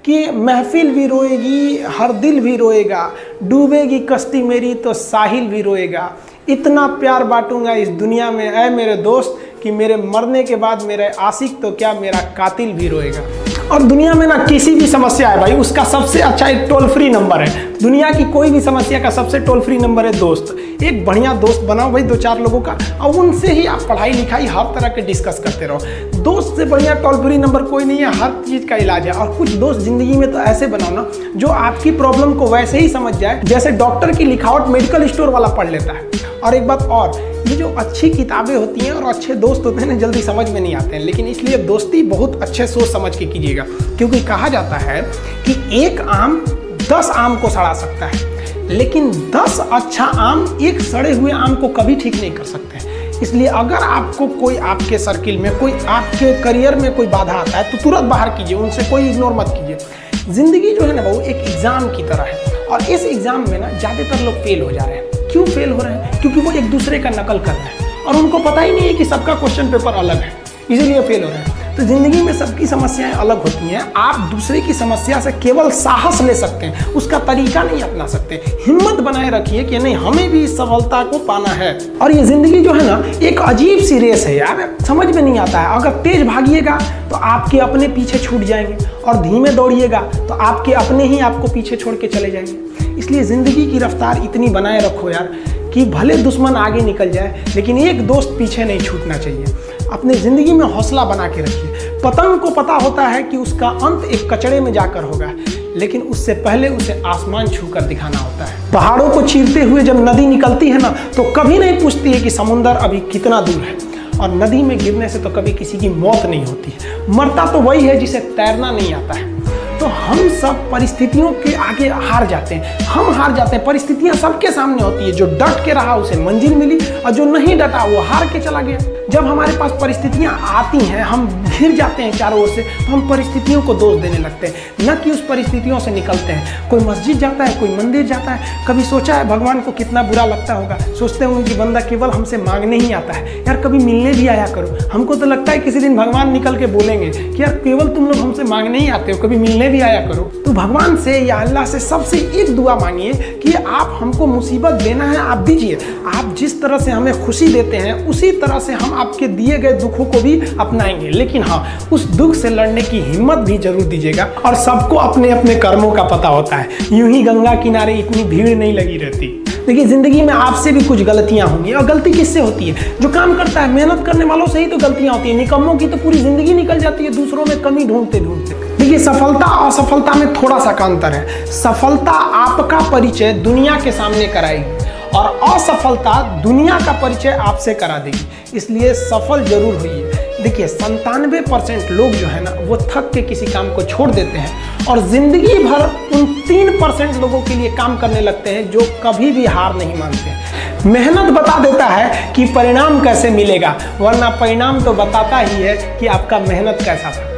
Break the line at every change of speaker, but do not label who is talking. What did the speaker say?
कि महफिल भी रोएगी, हर दिल भी रोएगा, डूबेगी कश्ती मेरी तो साहिल भी रोएगा। इतना प्यार बांटूंगा इस दुनिया में ऐ मेरे दोस्त कि मेरे मरने के बाद मेरे आशिक तो क्या मेरा कातिल भी रोएगा। और दुनिया में ना किसी भी समस्या है भाई, उसका सबसे अच्छा एक टोल फ्री नंबर है। दुनिया की कोई भी समस्या का सबसे टोल फ्री नंबर है दोस्त। एक बढ़िया दोस्त बनाओ भाई, 2-4 लोगों का, और उनसे ही आप पढ़ाई लिखाई हर तरह के डिस्कस करते रहो। दोस्त से बढ़िया टोल फ्री नंबर कोई नहीं है, हर चीज़ का इलाज है। और कुछ दोस्त जिंदगी में तो ऐसे बनाओ ना जो आपकी प्रॉब्लम को वैसे ही समझ जाए जैसे डॉक्टर की लिखावट मेडिकल स्टोर वाला पढ़ लेता है। और एक बात और, ये जो अच्छी किताबें होती हैं और अच्छे दोस्त होते हैं ना, जल्दी समझ में नहीं आते हैं, लेकिन इसलिए दोस्ती बहुत अच्छे सोच समझ के कीजिएगा। क्योंकि कहा जाता है कि एक आम 10 आम को सड़ा सकता है, लेकिन 10 अच्छा आम एक सड़े हुए आम को कभी ठीक नहीं कर सकते। इसलिए अगर आपको कोई आपके सर्किल में, कोई आपके करियर में कोई बाधा आता है तो तुरंत बाहर कीजिए, उनसे कोई इग्नोर मत कीजिए। जिंदगी जो है ना वो एक एग्जाम की तरह है, और इस एग्जाम में ना ज़्यादातर लोग फेल हो जा रहे हैं। क्यों फेल हो रहे हैं? क्योंकि वो एक दूसरे का नकल कर रहे हैं और उनको पता ही नहीं है कि सबका क्वेश्चन पेपर अलग है, इसीलिए फेल हो रहे हैं। तो जिंदगी में सबकी समस्याएं अलग होती हैं। आप दूसरे की समस्या से केवल साहस ले सकते हैं, उसका तरीका नहीं अपना सकते। हिम्मत बनाए रखिए कि नहीं, हमें भी इस सफलता को पाना है। और ये जिंदगी जो है ना एक अजीब सी रेस है यार, समझ में नहीं आता है। अगर तेज भागिएगा तो आपके अपने पीछे छूट जाएंगे, और धीमे दौड़िएगा तो आपके अपने ही आपको पीछे छोड़ के चले जाएंगे। इसलिए जिंदगी की रफ्तार इतनी बनाए रखो यार कि भले दुश्मन आगे निकल जाए लेकिन एक दोस्त पीछे नहीं छूटना चाहिए। अपने ज़िंदगी में हौसला बना के रखिए। पतंग को पता होता है कि उसका अंत एक कचड़े में जाकर होगा, लेकिन उससे पहले उसे आसमान छूकर दिखाना होता है। पहाड़ों को चीरते हुए जब नदी निकलती है ना तो कभी नहीं पूछती है कि समुंदर अभी कितना दूर है, और नदी में गिरने से तो कभी किसी की मौत नहीं होती है। मरता तो वही है जिसे तैरना नहीं आता है। तो हम सब परिस्थितियों के आगे हार जाते हैं, हम हार जाते हैं। परिस्थितियां सबके सामने होती है, जो डट के रहा उसे मंजिल मिली, और जो नहीं डटा वो हार के चला गया। जब हमारे पास परिस्थितियां आती हैं, हम घिर जाते हैं चारों ओर से, तो हम परिस्थितियों को दोष देने लगते हैं, न कि उस परिस्थितियों से निकलते हैं। कोई मस्जिद जाता है, कोई मंदिर जाता है, कभी सोचा है भगवान को कितना बुरा लगता होगा? सोचते होंगे कि बंदा केवल हमसे मांगने ही आता है, यार कभी मिलने भी आया करो। हमको तो लगता है किसी दिन भगवान निकल के बोलेंगे कि यार केवल तुम लोग हमसे मांगने ही आते हो, कभी मिलने भी आया करो। तो भगवान से या अल्लाह से सबसे एक दुआ मांगिए कि आप हमको मुसीबत देना है, आप दीजिए। आप जिस तरह से हमें खुशी देते हैं उसी तरह से हम आपके दिए गए दुखों को भी अपनाएंगे, लेकिन हाँ, उस दुख से लड़ने की हिम्मत भी जरूर दीजिएगा। और सबको अपने अपने कर्मों का पता होता है, यूं ही गंगा किनारे इतनी भीड़ नहीं लगी रहती। देखिए जिंदगी में आपसे भी कुछ गलतियां होंगी, और गलती किससे होती है? जो काम करता है, मेहनत करने वालों से ही तो गलतियां होती है। निकम्मों की तो पूरी जिंदगी निकल जाती है दूसरों में कमी ढूंढते ढूंढते। देखिए सफलता और असफलता में थोड़ा सा का अंतर है। सफलता आपका परिचय दुनिया के सामने कराएगी, और असफलता दुनिया का परिचय आपसे करा देगी। इसलिए सफल जरूर होइए। देखिए 97% लोग जो है ना वो थक के किसी काम को छोड़ देते हैं, और जिंदगी भर उन 3% लोगों के लिए काम करने लगते हैं जो कभी भी हार नहीं मानते हैं। मेहनत बता देता है कि परिणाम कैसे मिलेगा, वरना परिणाम तो बताता ही है कि आपका मेहनत कैसा था।